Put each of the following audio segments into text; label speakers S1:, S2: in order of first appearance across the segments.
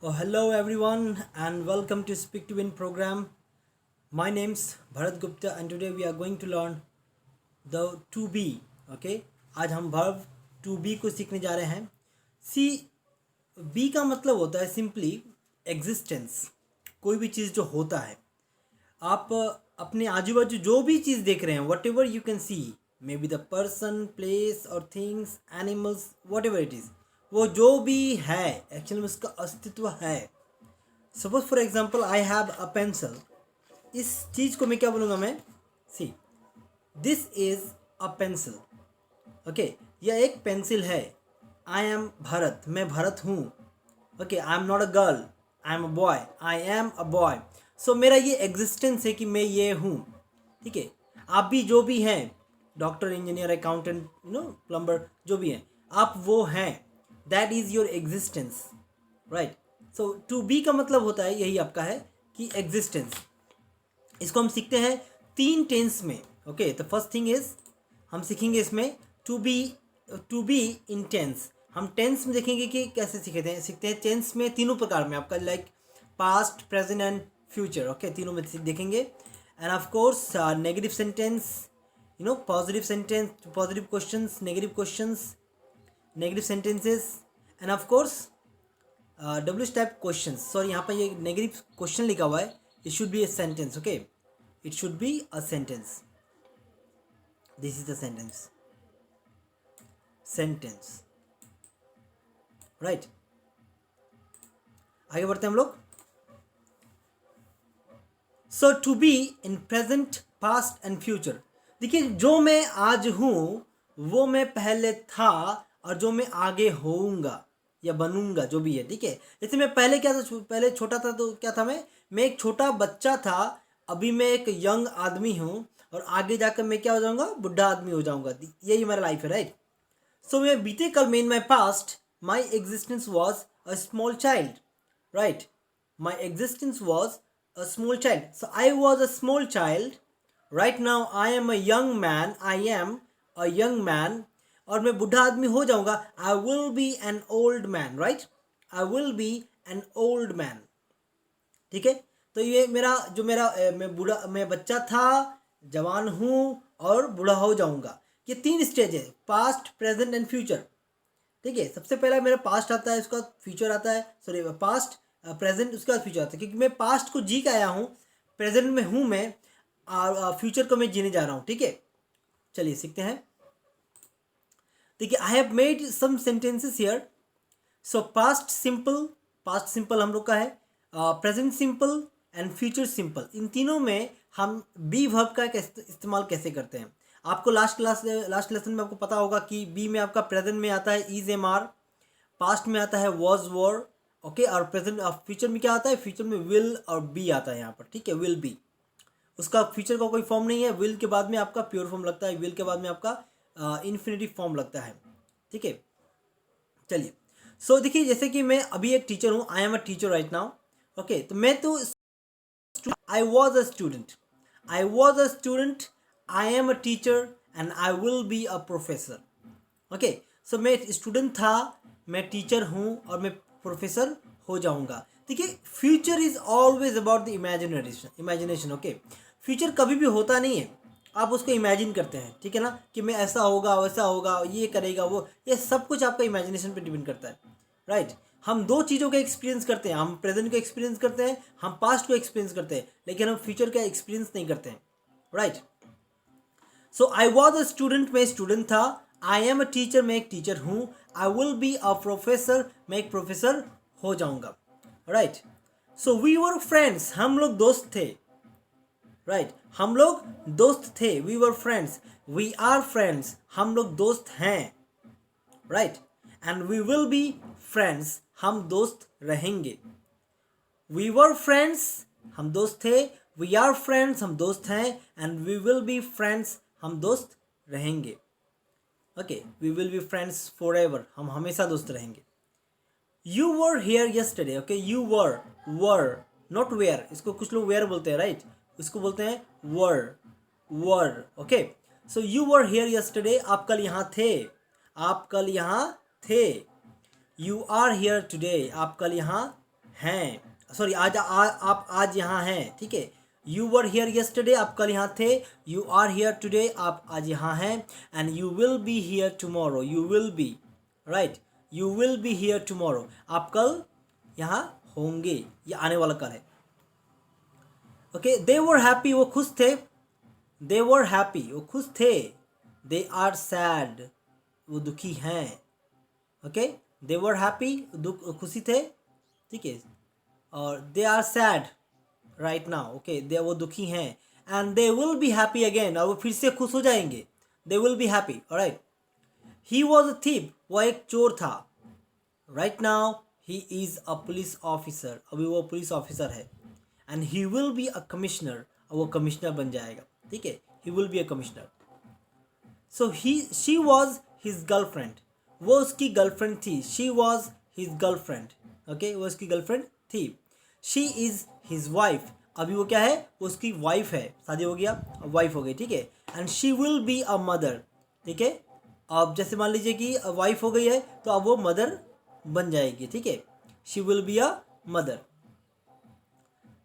S1: Oh, hello everyone and welcome to Speak to Win program. My name's Bharat Gupta and today we are going to learn the to be. Okay, आज हम verb to be को सीखने जा रहे हैं. See, be का मतलब होता है simply existence. कोई भी चीज़ जो होता है, आप अपने आजू बाजू जो भी चीज़ देख रहे हैं, whatever you can see, maybe the person, place और things, animals, whatever it is, वो जो भी है एक्चुअली में उसका अस्तित्व है. Suppose for example I have a pencil. इस चीज़ को मैं क्या बोलूँगा, मैं see this is a pencil. Okay, यह एक पेंसिल है. आई एम भारत, मैं भारत हूँ. Okay, I am not a girl, I am a boy, I am a boy. So मेरा ये एग्जिस्टेंस है कि मैं ये हूँ. ठीक है, आप भी जो भी हैं, डॉक्टर, इंजीनियर, अकाउंटेंट, प्लम्बर, जो भी हैं, आप वो हैं. That is your existence, right. So to be का मतलब होता है यही आपका है कि एग्जिस्टेंस. इसको हम सीखते हैं 3 टेंस में. ओके, तो फर्स्ट थिंग इज हम सीखेंगे इसमें टू बी इन टेंस. हम टेंस में देखेंगे कि कैसे सीखते हैं टेंस में तीनों प्रकार में आपका, like past, present and future. Okay, तीनों में देखेंगे. And of course negative sentence, positive sentence, positive questions, negative questions, negative sentences, and of course डब्ल्यूच टाइप क्वेश्चंस. सॉरी, यहाँ पर ये नेगेटिव क्वेश्चन लिखा हुआ है. It should be a sentence. Okay, it should be a sentence. This is the sentence, right. आगे बढ़ते हैं हम लोग. So to be in present, past and future. देखिए, जो मैं आज हूँ वो मैं पहले था, और जो मैं आगे होऊंगा या बनूंगा, जो भी है. ठीक है, जैसे मैं पहले क्या था, पहले छोटा था तो क्या था, मैं एक छोटा बच्चा था. अभी मैं एक यंग आदमी हूँ, और आगे जाकर मैं क्या हो जाऊंगा, बुढ़ा आदमी हो जाऊंगा. यही हमारा लाइफ है, राइट. सो मैं बीते कल में, in my past, my existence was a small child, right. My existence was a small child. So I was a small child. Right now I am a young man. I am a young man. और मैं बूढ़ा आदमी हो जाऊंगा. I will be an old man, right? I will be an old man. ठीक है, तो ये मैं बच्चा था, जवान हूँ, और बूढ़ा हो जाऊंगा. ये 3 स्टेज है, पास्ट, प्रेजेंट एंड फ्यूचर. ठीक है, सबसे पहला मेरा पास्ट आता है, उसका फ्यूचर आता है. सॉरी, पास्ट, प्रेजेंट, उसके बाद फ्यूचर आता है. क्योंकि मैं पास्ट को जी के आया हूँ, प्रेजेंट में हूँ मैं, और फ्यूचर को मैं जीने जा रहा हूँ. ठीक है, चलिए सीखते हैं. देखिए, I have made some sentences here. So past simple हम लोग का है, present simple and future simple. इन तीनों में हम बी वर्ब का इस्तेमाल कैसे करते हैं. आपको लास्ट लेसन में आपको पता होगा कि बी में आपका प्रेजेंट में आता है इज, एम, आर. पास्ट में आता है वॉज, वॉर. ओके, और प्रेजेंट फ्यूचर में क्या आता है, फ्यूचर में विल और बी आता है यहाँ पर. ठीक है, विल बी, उसका फ्यूचर का कोई फॉर्म नहीं है. विल के बाद में आपका प्योर फॉर्म लगता है, विल के बाद में आपका इन्फिनिटिव फॉर्म लगता है. ठीक है, चलिए. सो देखिए, जैसे कि मैं अभी एक टीचर हूँ, I am a teacher right now. Okay, तो मैं तो I was a student, I am a teacher and I will be a professor. Okay, so मैं स्टूडेंट था, मैं टीचर हूँ, और मैं प्रोफेसर हो जाऊंगा. देखिए, future is always about the imagination. Okay, future कभी भी होता नहीं है, आप उसको इमेजिन करते हैं. ठीक है ना, कि मैं ऐसा होगा, वैसा होगा, ये करेगा, वो, ये सब कुछ आपका इमेजिनेशन पे डिपेंड करता है, राइट. हम 2 चीज़ों का एक्सपीरियंस करते हैं, हम प्रेजेंट को एक्सपीरियंस करते हैं, हम पास्ट को एक्सपीरियंस करते हैं, लेकिन हम फ्यूचर का एक्सपीरियंस नहीं करते हैं, right. So I was a student, मैं स्टूडेंट था. आई एम अ टीचर, मैं एक टीचर हूँ. I will be a professor, मैं एक प्रोफेसर हो जाऊंगा, right. So we were friends, हम लोग दोस्त थे, राइट. हम लोग दोस्त थे, we were friends. We are friends, हम लोग दोस्त हैं, right. And we will be friends, हम दोस्त रहेंगे. वी वर फ्रेंड्स, हम दोस्त थे. वी आर फ्रेंड्स, हम दोस्त हैं. And we will be friends, हम दोस्त रहेंगे. Okay, we will be friends forever, हम हमेशा दोस्त रहेंगे. You were here yesterday. Okay, you were not where. इसको कुछ लोग वेयर बोलते हैं, राइट. इसको बोलते हैं were. Okay, so you were here yesterday, आप कल यहाँ थे. यू आर हेयर टुडे, आप कल यहाँ हैं, सॉरी आप आज यहाँ हैं, ठीक है। यू वर हियर यस्टरडे, आप कल यहाँ थे। यू आर हियर टुडे, आप आज यहाँ हैं। And you will be here tomorrow, you will be, right, you will be here tomorrow, आप कल यहाँ होंगे, ये आने वाला कल है। ओके, दे वर हैप्पी, वो खुश थे। दे वर हैप्पी, वो खुश थे। दे आर सैड, वो दुखी हैं। ओके, दे वर हैप्पी, खुशी थे, ठीक है। और they are sad right now, okay, they वो दुखी हैं। And they will be happy again, और वो फिर से खुश हो जाएंगे। They will be happy, alright. He was a thief, वो एक चोर था। Right now he is a police officer, अभी वो पुलिस ऑफिसर है। And he will be a commissioner, और वो कमिश्नर बन जाएगा, ठीक है। He will be a commissioner. So she was his girlfriend, वो उसकी गर्लफ्रेंड थी। She was his girlfriend, okay, वो उसकी गर्लफ्रेंड थी। शी इज़ हिज वाइफ, अभी वो क्या है, वो उसकी वाइफ है, शादी हो गया, वाइफ हो गई, ठीक है। And she will be a mother, ठीक है। अब जैसे मान लीजिए कि वाइफ हो गई है, तो अब वो मदर बन जाएगी, ठीक है। She will be a mother.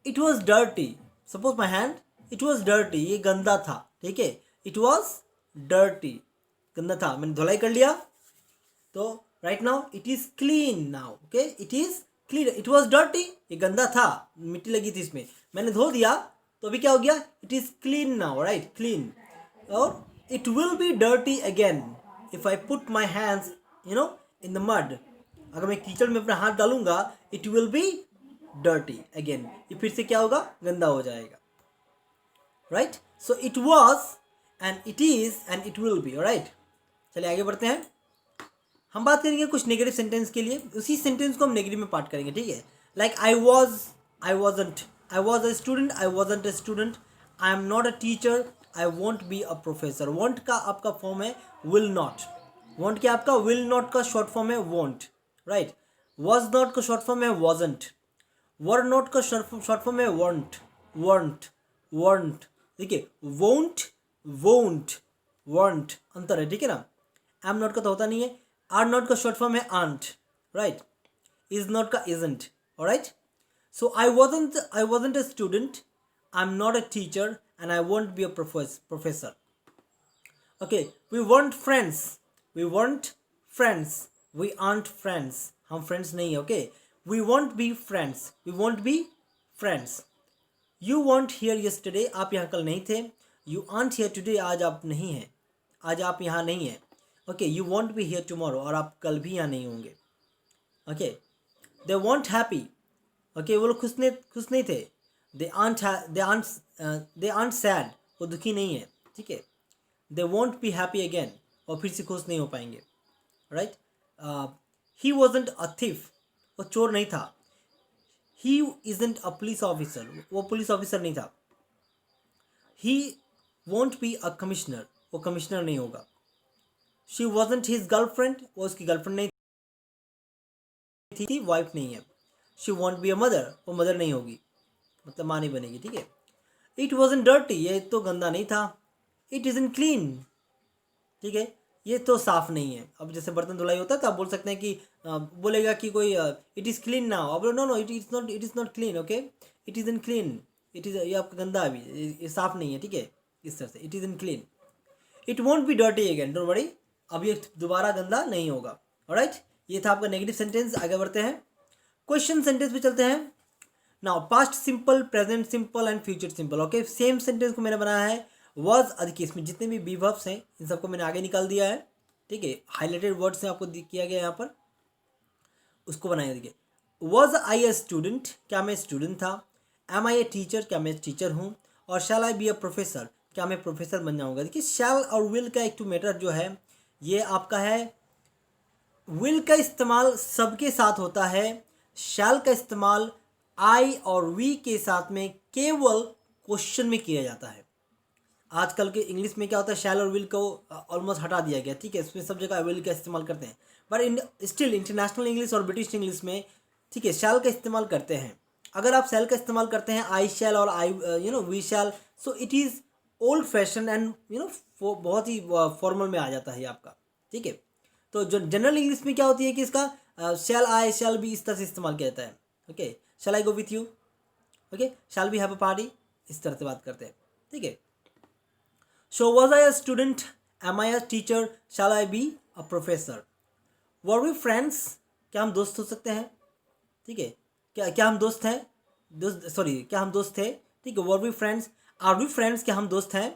S1: It was dirty, suppose my hand, it was dirty, ये गंदा था, ठीक है। इट वॉज डर्टी, गंदा था, मैंने धुलाई कर लिया, तो right now it is clean now, okay, it is clean. It was dirty, ये गंदा था, मिट्टी लगी थी इसमें, मैंने धो दिया, तो अभी क्या हो गया, it is clean now, right, clean. और it will be dirty again if I put my hands in the mud, अगर मैं कीचड़ में अपना हाथ डालूंगा, it will be dirty again, ये फिर से क्या होगा, गंदा हो जाएगा, right. So it was and it is and it will be, right. चलिए आगे बढ़ते हैं। हम बात करेंगे कुछ नेगेटिव सेंटेंस के लिए, उसी सेंटेंस को हम नेगेटिव में पार्ट करेंगे, ठीक है। Like I wasn't, I was a student, I wasn't a student, I am not a teacher, I won't be a professor. Want का आपका फॉर्म है विल नॉट, वॉन्ट क्या आपका, विल नॉट का शॉर्ट फॉर्म है वॉन्ट, राइट। वॉज नॉट का short form है wasn't, were not का शॉर्ट फॉर्म है वॉन्ट, वॉन्ट, वॉन्ट, देखिए, वोंट, वोंट, वॉन्ट, अंतर है, ठीक है ना। एम नॉट का तो होता नहीं है। आर नॉट का शॉर्ट फॉर्म है आंट, राइट। इज नॉट का isn't, alright. So I wasn't a student, I am not a teacher, and I won't be a professor. Okay, we weren't friends, we weren't friends, we aren't friends, हम friends नहीं है, okay. We won't be friends, we won't be friends. You weren't here yesterday, आप यहाँ कल नहीं थे। You aunt here today, आज आप नहीं हैं, आज आप यहाँ नहीं हैं, okay. You want B here tomorrow, और आप कल भी यहाँ नहीं होंगे, okay. They want happy, okay, वो लोग खुश नहीं थे। दे आंट सैड, वो दुखी नहीं है, ठीक है। They want B happy again, और फिर से खुश नहीं हो पाएंगे, राइट। ही वॉजंट अ थिफ, वो चोर नहीं था। ही इजंट अ पुलिस ऑफिसर, वो पुलिस ऑफिसर नहीं था। ही वॉन्ट बी अ कमिश्नर, वो कमिश्नर नहीं होगा। शी वॉजंट हिज गर्लफ्रेंड, वो उसकी गर्लफ्रेंड नहीं थी, वाइफ नहीं है। She want be a mother, वो मदर नहीं होगी, मतलब माँ नहीं बनेगी, ठीक है। इट वॉजन डर्टी, ये तो गंदा नहीं था। इट इज़न क्लीन, ठीक है, ये तो साफ नहीं है। अब जैसे बर्तन धुलाई होता है, तो आप बोल सकते हैं कि बोलेगा कि कोई इट इज़ क्लीन नाउ, अब no no, it is not clean, okay. It is in clean, it is, ये आपका गंदा अभी, ये साफ नहीं है, ठीक है, इस तरह से। It is in clean. It won't B dirty again, don't worry, अब ये दोबारा गंदा नहीं होगा, ऑलराइट। ये था आपका नेगेटिव सेंटेंस। आगे बढ़ते हैं, क्वेश्चन सेंटेंस पे चलते हैं। Now past simple, present simple and future simple, okay. Same sentence को मैंने बनाया है वॉज, देखिए इसमें जितने भी बी वर्ब्स हैं इन सबको मैंने आगे निकाल दिया है, ठीक है। हाईलाइटेड वर्ड से आपको किया गया यहाँ पर, उसको बनाया। देखिए, वॉज आई ए स्टूडेंट, क्या मैं स्टूडेंट था। एम आई ए टीचर, क्या मैं टीचर हूँ। और शैल आई बी अ प्रोफेसर, क्या मैं प्रोफेसर बन जाऊँगा। देखिए, शैल और विल का एक टू मैटर जो है, ये आपका है, विल का इस्तेमाल सबके साथ होता है, शैल का इस्तेमाल आई और वी के साथ में केवल क्वेश्चन में किया जाता है। आजकल के इंग्लिश में क्या होता है, शैल और विल को ऑलमोस्ट हटा दिया गया, ठीक है, इसमें सब जगह विल का इस्तेमाल करते हैं। बट स्टिल इंटरनेशनल इंग्लिश और ब्रिटिश इंग्लिश में, ठीक है, शैल का इस्तेमाल करते हैं। अगर आप शैल का इस्तेमाल करते हैं, आई शैल और I we shall, so it is old fashion and बहुत ही फॉर्मल में आ जाता है आपका, ठीक है। तो जो जनरल इंग्लिश में क्या होती है कि इसका शैल आई शैल बी इस तरह से इस्तेमाल किया जाता है, okay. Shall I go with you, okay, shall we have a party, इस तरह से बात करते हैं, ठीक है। So was I a student, am I a teacher, shall I be a professor, were we friends, क्या हम दोस्त हो सकते हैं, ठीक है, क्या हम दोस्त हैं, दोस्त सॉरी क्या हम दोस्त थे, ठीक है। Were we friends, are we friends, क्या हम दोस्त हैं,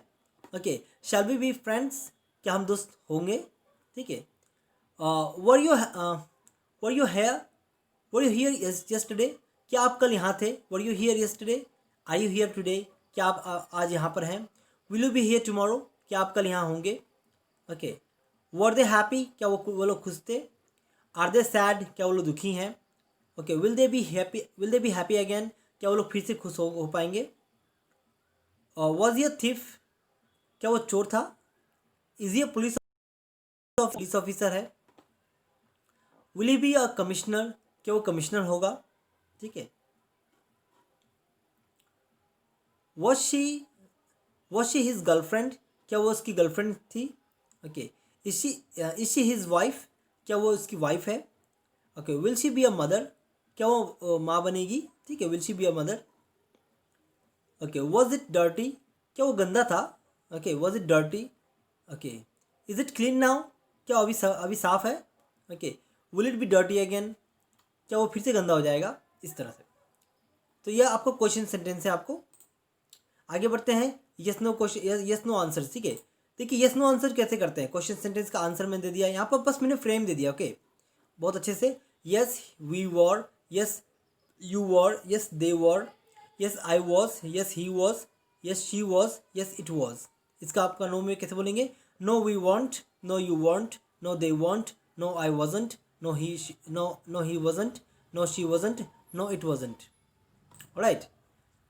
S1: okay. Shall we be friends, क्या हम दोस्त होंगे, ठीक है। Were you were you here, were you here yesterday, क्या आप कल यहाँ थे, were you here yesterday, are you here today, क्या आप आज यहाँ पर हैं, will you be here tomorrow, क्या आप कल यहाँ होंगे, ओके। वर दे हैप्पी, क्या वो लोग खुश थे, आर दे सैड, क्या वो लोग दुखी हैं, okay. Will they B happy again, क्या वो लोग फिर से खुश हो पाएंगे। वॉज ये थिफ, क्या वो चोर था, इज ये पुलिस ऑफिसर है, will he B a commissioner, क्या वो कमिश्नर होगा, ठीक है। वॉज शी हिज गर्लफ्रेंड, क्या वो उसकी गर्लफ्रेंड थी, okay. Is she his wife, क्या वो उसकी वाइफ है, okay. Will she be a mother, क्या वो माँ बनेगी, ठीक है, will she be a mother, okay. Was it dirty, क्या वो गंदा था, okay, was it dirty, okay. Is it clean now, क्या अभी साफ है, okay. Will it be dirty again, क्या वो फिर से गंदा हो जाएगा, इस तरह से। तो यह आपको क्वेश्चन सेंटेंस है। आपको आगे बढ़ते हैं, yes no question, yes no answer, ठीक है। देखिए यस नो आंसर कैसे करते हैं, क्वेश्चन सेंटेंस का आंसर मैंने दे दिया यहाँ पर, बस मैंने फ्रेम दे दिया, ओके, बहुत अच्छे से। Yes we were, yes you were, yes they were, yes I was, yes he was, yes she was, yes it was. इसका आपका नो में कैसे बोलेंगे, no we weren't, no you want, no they want, no I wasn't, no he wasn't, no she wasn't, no it wasn't, right.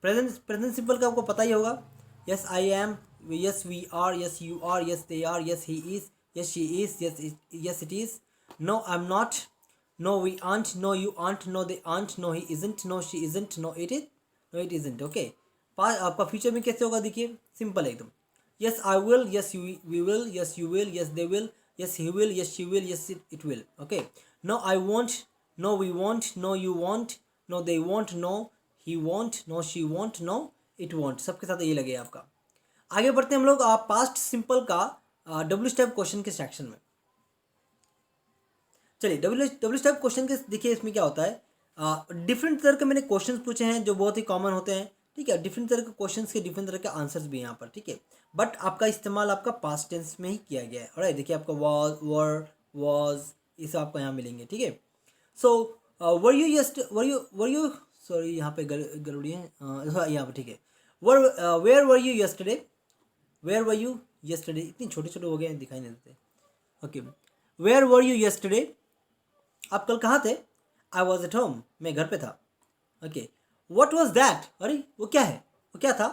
S1: Present simple का आपको पता ही होगा, yes I am, yes we are, yes you are, yes they are, yes he is, yes she is, yes it is, no I am not, no we aren't, no you aren't, no they aren't, no he isn't, no she isn't, no it isn't, okay. आपका future में कैसे होगा, देखिए simple है एकदम, yes I will, yes we will, yes you will, yes they will, yes he will, yes she will, yes it will, okay. No I won't, no we weren't, no you want, no they want, no he won't, no she won't, no it won't, सबके साथ ये लगे आपका। आगे बढ़ते हैं हम लोग पास्ट सिंपल का डब्ल्यू स्टेप क्वेश्चन के सेक्शन में। चलिए डब्ल्यू स्टेप क्वेश्चन के देखिए इसमें क्या होता है, डिफरेंट तरह के मैंने क्वेश्चंस पूछे हैं जो बहुत ही कॉमन होते हैं, ठीक है। डिफरेंट तरह के क्वेश्चंस के डिफरेंट तरह के आंसर्स भी हैं यहाँ पर, ठीक है। बट आपका इस्तेमाल आपका पास्ट टेंस में ही किया गया है, और देखिए आपका वॉज, वर, वॉज, ये सब आपको यहाँ मिलेंगे, ठीक है। सो वर यू सॉरी यहाँ पे गड़बड़ी है, यहाँ पे ठीक है। Where were you yesterday, where were you yesterday, इतनी छोटे छोटे हो गए हैं दिखाई नहीं देते, okay. Where were you yesterday, आप कल कहाँ थे, आई वॉज एट होम, मैं घर पे था, ओके। वट वॉज दैट, अरे वो क्या है, वो क्या था,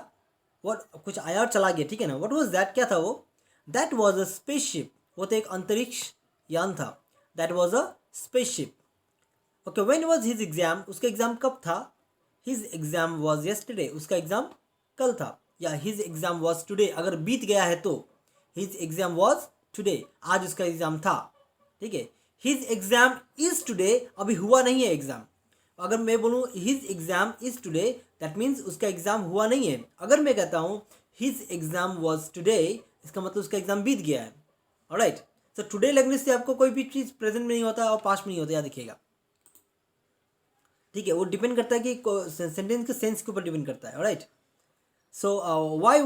S1: वट कुछ आया और चला गया, ठीक है ना। वट वॉज दैट, क्या था वो, दैट वॉज अ स्पेसशिप, वो तो एक अंतरिक्ष यान था, that was a spaceship, okay. When was his exam, उसका एग्जाम कब था, हिज एग्जाम वॉज यस्टरडे, उसका एग्जाम कल था, या हिज एग्जाम वॉज टुडे, अगर बीत गया है तो हिज एग्जाम वॉज टुडे, आज उसका एग्जाम था, ठीक है। हिज एग्जाम इज टुडे, अभी हुआ नहीं है एग्जाम, अगर मैं बोलूँ his exam is today, that means उसका एग्जाम हुआ नहीं है। अगर मैं कहता हूँ हिज एग्जाम वॉज टुडे, इसका मतलब उसका एग्जाम बीत गया है, ऑलराइट। तो टुडे लगने से आपको कोई भी चीज़ प्रेजेंट में नहीं होता और पास्ट में नहीं होता, याद रखिएगा, ठीक है। वो डिपेंड करता है कि सेंटेंस के सेंस के ऊपर डिपेंड करता है, right. So why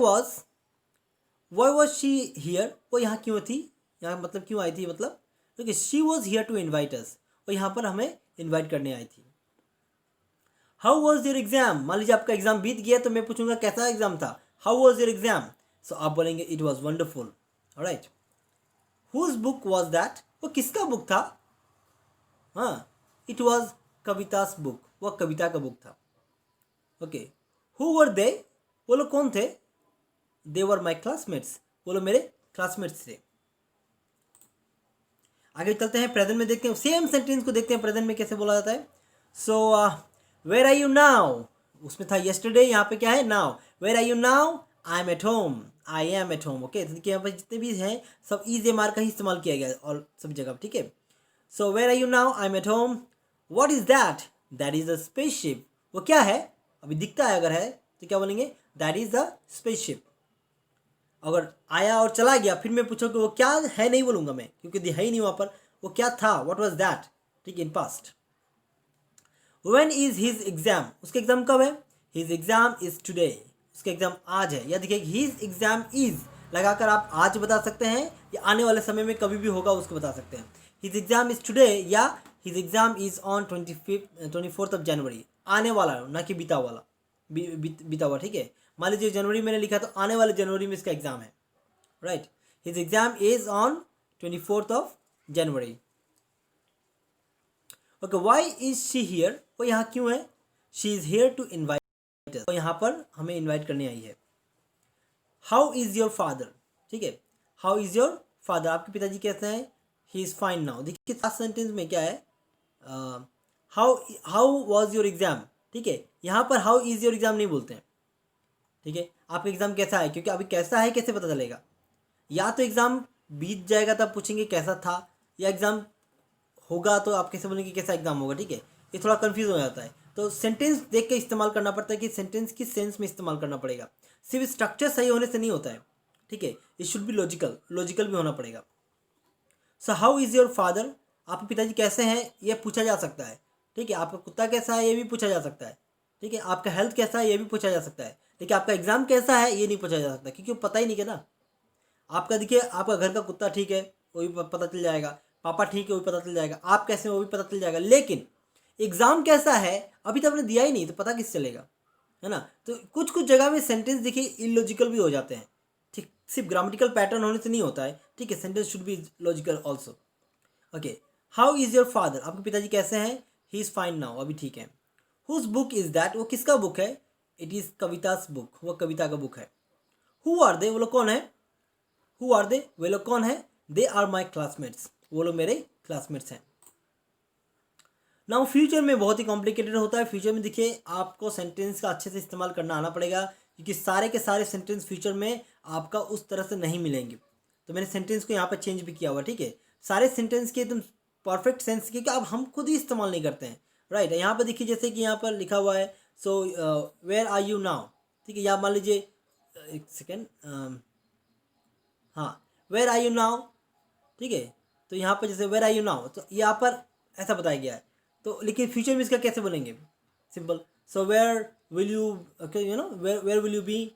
S1: was she here, वो यहाँ क्यों थी, यहाँ मतलब क्यों आई थी, मतलब क्योंकि she was here to invite us, वो यहाँ पर हमें इन्वाइट करने आई थी। हाउ वॉज योर एग्जाम, मान लीजिए आपका एग्जाम बीत गया तो मैं पूछूंगा कैसा एग्जाम था, how was your exam, so आप बोलेंगे it was wonderful, right. Whose book was that, वो किसका बुक था, हाँ, इट वॉज कवितास बुक, वह कविता का बुक था, ओके। हु वर दे, वो लोग कौन थे, दे वर माई क्लासमेट्स, वो लोग मेरे क्लासमेट्स थे। आगे चलते हैं, प्रेजेंट में देखते हैं, सेम सेंटेंस को देखते हैं प्रेजेंट में कैसे बोला जाता है। So where are you now, उसमें था येस्टरडे, यहाँ पे क्या है now, where are you now, I am at home, I am at home, okay. देखिए यहाँ पर जितने भी हैं सब इज ए मार का ही इस्तेमाल किया गया है और सब जगह, ठीक है। So where are you now, I am at home, what is that, that is a spaceship, वो क्या है, अभी दिखता है अगर है तो क्या बोलेंगे, दैट इज द स्पेसशिप। अगर आया और चला गया फिर मैं पूछूं कि वो क्या है, नहीं बोलूंगा मैं क्योंकि है ही नहीं वहां पर, वो क्या था, व्हाट वाज दैट, ठीक है, in past. When is his exam, उसका एग्जाम कब है, हिज एग्जाम इज टुडे, उसका एग्जाम आज है। या देखिए हिज एग्जाम इज लगाकर आप आज बता सकते हैं या आने वाले समय में कभी भी होगा उसको बता सकते हैं। हिज एग्जाम इज टुडे या his exam is on 24th of जनवरी, आने वाला ना कि बीता वाला, बीता हुआ, ठीक है। मान लीजिए जनवरी मैंने लिखा तो आने वाले जनवरी में इसका एग्जाम है, right. His exam is on 24th of January. Okay, why is she here, वो यहाँ क्यों है, she is here to invite us, वो यहाँ पर हमें इन्वाइट करने आई है। हाउ इज योर फादर, ठीक है, हाउ इज योर फादर, आपके पिताजी कैसे हैं, ही इज फाइन नाउ। देखिए लास्ट सेंटेंस में क्या है, how how was your exam, ठीक है, यहाँ पर हाउ इज योर एग्जाम नहीं बोलते हैं, ठीक है। आपका एग्जाम कैसा है, क्योंकि अभी कैसा है कैसे पता चलेगा, या तो एग्जाम बीत जाएगा तब पूछेंगे कैसा था, या एग्जाम होगा तो आप कैसे बोलेंगे कैसा एग्जाम होगा, ठीक है। ये थोड़ा कंफ्यूज हो जाता है, तो सेंटेंस देख के इस्तेमाल करना पड़ता है कि सेंटेंस किस सेंस में इस्तेमाल करना पड़ेगा, सिर्फ स्ट्रक्चर सही होने से नहीं होता है, ठीक है, it should be logical, logical भी होना पड़ेगा। सो हाउ इज़ योर फादर, आपके पिताजी कैसे हैं ये पूछा जा सकता है, ठीक है। आपका कुत्ता कैसा है ये भी पूछा जा सकता है, ठीक है। आपका हेल्थ कैसा है ये भी पूछा जा सकता है, लेकिन आपका एग्जाम कैसा है ये नहीं पूछा जा सकता, क्योंकि पता ही नहीं है ना। आपका देखिए आपका घर का कुत्ता ठीक है वो भी पता चल जाएगा, पापा ठीक है वो भी पता चल जाएगा, आप कैसे हैं वो भी पता चल जाएगा, लेकिन एग्जाम कैसा है अभी तो आपने दिया ही नहीं तो पता किस चलेगा, है ना। तो कुछ कुछ जगह में सेंटेंस देखिए इलॉजिकल भी हो जाते हैं, ठीक, सिर्फ ग्रामेटिकल पैटर्न होने से नहीं होता है, ठीक है, sentence should be logical also. Okay, how is your father, आपके पिताजी कैसे हैं, ही इज़ फाइन नाउ, अभी ठीक है। हुज बुक इज़ दैट, वो किसका बुक है, इट इज़ कवितास बुक, वो कविता का बुक है। हु आर दे, वो लोग कौन है, हु आर दे, वे लोग कौन है, दे आर माई क्लासमेट्स, वो लोग मेरे क्लासमेट्स हैं। नाउ फ्यूचर में बहुत ही कॉम्प्लिकेटेड होता है, फ्यूचर में देखिए आपको सेंटेंस का अच्छे से इस्तेमाल करना आना पड़ेगा, क्योंकि सारे के सारे सेंटेंस फ्यूचर में आपका उस तरह से नहीं मिलेंगे। तो मैंने सेंटेंस को यहाँ पर चेंज भी किया हुआ, ठीक है, सारे सेंटेंस के एकदम परफेक्ट सेंस के अब हम खुद ही इस्तेमाल नहीं करते हैं, राइट। यहाँ पर देखिए जैसे कि यहाँ पर लिखा हुआ है, so where are you now, ठीक है, या मान लीजिए एक सेकेंड, हाँ, वेयर आर यू नाउ, ठीक है। तो यहाँ पर जैसे वेयर आर यू नाउ, तो यहाँ पर ऐसा बताया गया है, तो लेकिन फ्यूचर में इसका कैसे बोलेंगे, simple, so where will you, okay, you know, where will you be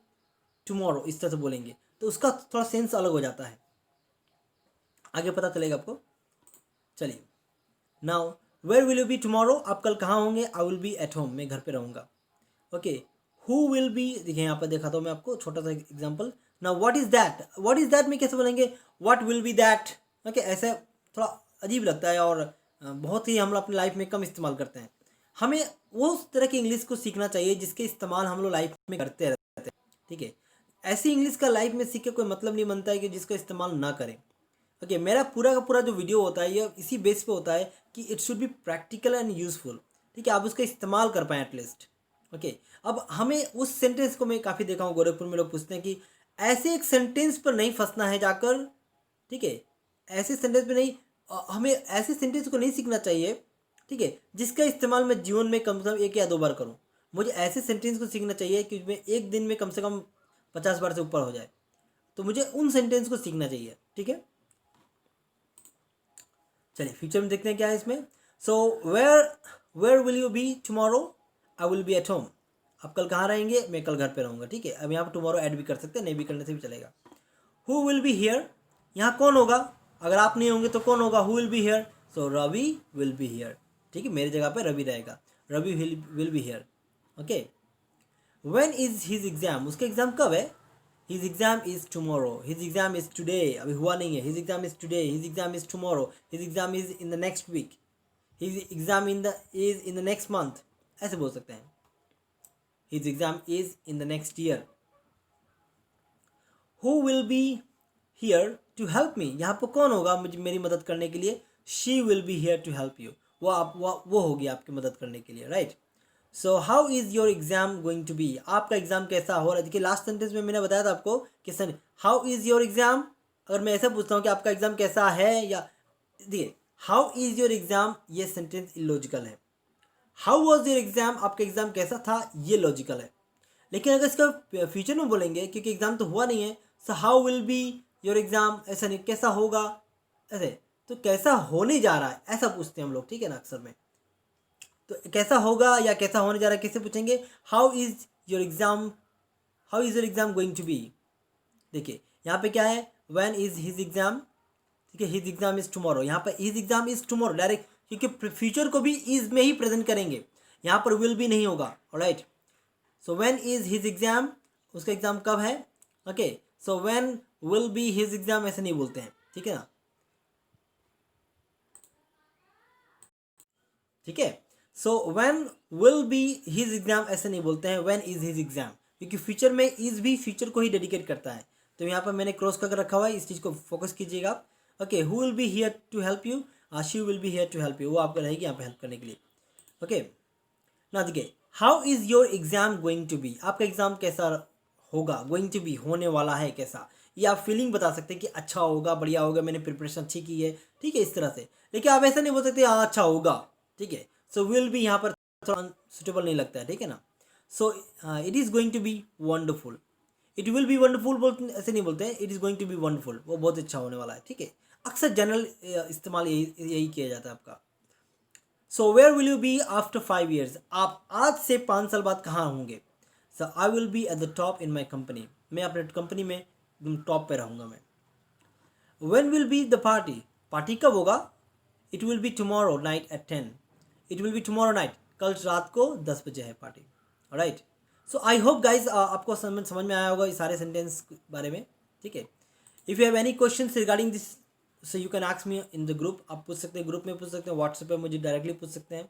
S1: tomorrow, इस तरह से बोलेंगे, तो उसका थोड़ा सेंस अलग हो जाता है, आगे पता चलेगा आपको। चलिए, now where will you be tomorrow, आप कल कहाँ होंगे, I will be at home, मैं घर पे रहूँगा। ओके, हु विल बी, देखिए यहाँ पर देखा था मैं आपको छोटा सा example. Now what is that, what is that में कैसे बोलेंगे, what will be that, okay, ऐसे थोड़ा अजीब लगता है और बहुत ही हम लोग अपनी लाइफ में कम इस्तेमाल करते हैं। हमें वो उस तरह की इंग्लिश को सीखना चाहिए जिसके इस्तेमाल हम लोग लाइफ में करते रहते हैं, ठीक है। ऐसी इंग्लिश का लाइफ में सीख के कोई मतलब नहीं बनता है कि जिसका इस्तेमाल ना करें। ओके, मेरा पूरा का पूरा जो वीडियो होता है ये इसी बेस पे होता है कि it should be practical and useful, ठीक है, आप उसका इस्तेमाल कर पाएँ एटलीस्ट। ओके, अब हमें उस सेंटेंस को मैं काफ़ी देखा हूँ गोरखपुर में, लोग पूछते हैं कि ऐसे एक सेंटेंस पर नहीं फंसना है जाकर, ठीक है, ऐसे सेंटेंस पे नहीं, हमें ऐसे सेंटेंस को नहीं सीखना चाहिए, ठीक है, जिसका इस्तेमाल मैं जीवन में कम से कम 1 या 2 बार करूँ। मुझे ऐसे सेंटेंस को सीखना चाहिए कि मैं एक दिन में कम से कम 50 बार से ऊपर हो जाए, तो मुझे उन सेंटेंस को सीखना चाहिए, ठीक है। चलिए फ्यूचर में देखते हैं क्या है इसमें। So where will you be tomorrow, I will be at home, आप कल कहाँ रहेंगे, मैं कल घर पे रहूँगा, ठीक है। अब यहाँ पर टुमारो ऐड भी कर सकते हैं, नहीं भी करने से भी चलेगा। हु विल बी हियर, यहाँ कौन होगा, अगर आप नहीं होंगे तो कौन होगा, who will be here, so Ravi will be here, ठीक है, मेरी जगह पे रवि रहेगा, Ravi will be here. Okay, when is his exam, उसका एग्जाम कब है, his exam is tomorrow, his exam is today, अभी हुआ नहीं है, his exam is today, his exam is tomorrow, his exam is in the next week, his exam is in the next month, ऐसे बोल सकते हैं। His exam is in the next year. Who will be here to help me, यहाँ पर कौन होगा मुझे मेरी मदद करने के लिए, she will be here to help you, वो होगी आपकी मदद करने के लिए, right. So how is your exam going to be, आपका एग्जाम कैसा हो रहा है। देखिए लास्ट सेंटेंस में मैंने बताया था आपको कि sir how is your exam, अगर मैं ऐसा पूछता हूँ कि आपका एग्जाम कैसा है, या देखिए हाउ इज़ योर एग्जाम, ये सेंटेंस इलॉजिकल है, हाउ वॉज योर एग्जाम, आपका एग्जाम कैसा था, ये लॉजिकल है। लेकिन अगर इसका फ्यूचर में बोलेंगे क्योंकि एग्जाम तो हुआ नहीं है, so how will be your exam, ऐसा नहीं कैसा होगा, ऐसे तो कैसा होने जा रहा है ऐसा पूछते हैं हम लोग, ठीक है ना अक्सर में। तो कैसा होगा या कैसा होने जा रहा है कैसे पूछेंगे, how is your exam, how is your exam going to be. देखिए यहाँ पे क्या है, व्हेन इज हिज एग्जाम, ठीक है, हिज एग्जाम इज टुमारो, यहाँ पर his exam is tomorrow direct, क्योंकि फ्यूचर को भी इज में ही प्रेजेंट करेंगे, यहाँ पर विल भी नहीं होगा। Alright, so when is his exam, उसका एग्जाम कब है, okay. So when will be his exam ऐसे नहीं बोलते हैं, ठीक है ना, ठीक है। So when will be his exam ऐसे नहीं बोलते हैं, व्हेन इज हिज एग्जाम, क्योंकि फ्यूचर में इज भी फ्यूचर को ही डेडिकेट करता है। तो यहाँ पर मैंने क्रॉस करके रखा हुआ है, इस चीज़ को फोकस कीजिएगा आप। Okay, who will be here to help you, she will be here to help you, वो आपको रहेगी यहाँ पे हेल्प करने के लिए। ओके ना, देखिए how is your exam going to be, आपका एग्जाम कैसा होगा, गोइंग टू बी होने वाला है कैसा, ये आप फीलिंग बता सकते हैं कि अच्छा होगा, बढ़िया होगा, मैंने प्रिपरेशन अच्छी की है, ठीक है, इस तरह से। लेकिन आप ऐसा नहीं बोल सकते हाँ अच्छा होगा, ठीक है। सो विल भी यहाँ पर थोड़ा सुटेबल नहीं लगता है, ठीक है ना। So it is going to be wonderful, it will be wonderful बोलते ऐसे नहीं बोलते हैं, it is going to be wonderful, वो बहुत अच्छा होने वाला है, ठीक है। अक्सर जनरल इस्तेमाल यही किया जाता है आपका। So where will you be after 5 years, आप आज से 5 साल बाद कहाँ होंगे। So I will be at the top in my company, मैं अपने कंपनी में एकदम टॉप पे रहूँगा मैं। When will be the party, party कब होगा, it will be tomorrow night at 10, it will be tomorrow night, कल रात को 10 बजे है party. Right, so I hope guys आपको समझ में आया होगा इस सारे सेंटेंस के बारे में, ठीक है। If you have any question regarding this, so you can ask me in the group, आप पूछ सकते हैं, ग्रुप में पूछ सकते हैं, व्हाट्सएप पे मुझे डायरेक्टली पूछ सकते हैं।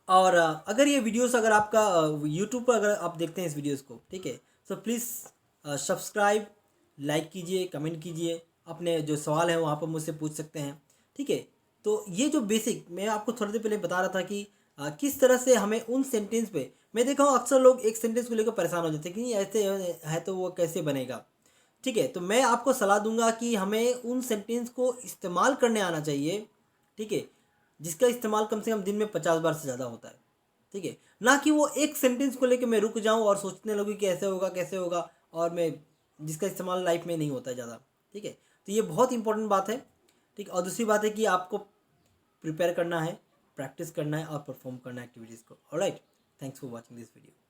S1: और अगर ये वीडियोस अगर आपका यूट्यूब पर अगर आप देखते हैं इस वीडियोस को, ठीक है, सो प्लीज़ सब्सक्राइब, लाइक कीजिए, कमेंट कीजिए, अपने जो सवाल है वहाँ पर मुझसे पूछ सकते हैं, ठीक है। तो ये जो बेसिक मैं आपको थोड़ी देर पहले बता रहा था कि किस तरह से हमें उन सेंटेंस पे, मैं देखा हूँ अक्सर लोग एक सेंटेंस को लेकर परेशान हो जाते हैं कि ऐसे है तो वो कैसे बनेगा, ठीक है। तो मैं आपको सलाह दूंगा कि हमें उन सेंटेंस को इस्तेमाल करने आना चाहिए, ठीक है, जिसका इस्तेमाल कम से कम दिन में 50 बार से ज़्यादा होता है, ठीक है। ना कि वो एक सेंटेंस को लेकर मैं रुक जाऊं और सोचने लगूँ कि ऐसे होगा कैसे होगा, और मैं जिसका इस्तेमाल लाइफ में नहीं होता है ज़्यादा, ठीक है। तो ये बहुत इंपॉर्टेंट बात है, ठीक। और दूसरी बात है कि आपको प्रिपेयर करना है, प्रैक्टिस करना है और परफॉर्म करना है एक्टिविटीज़ को। Alright, thanks for watching this video.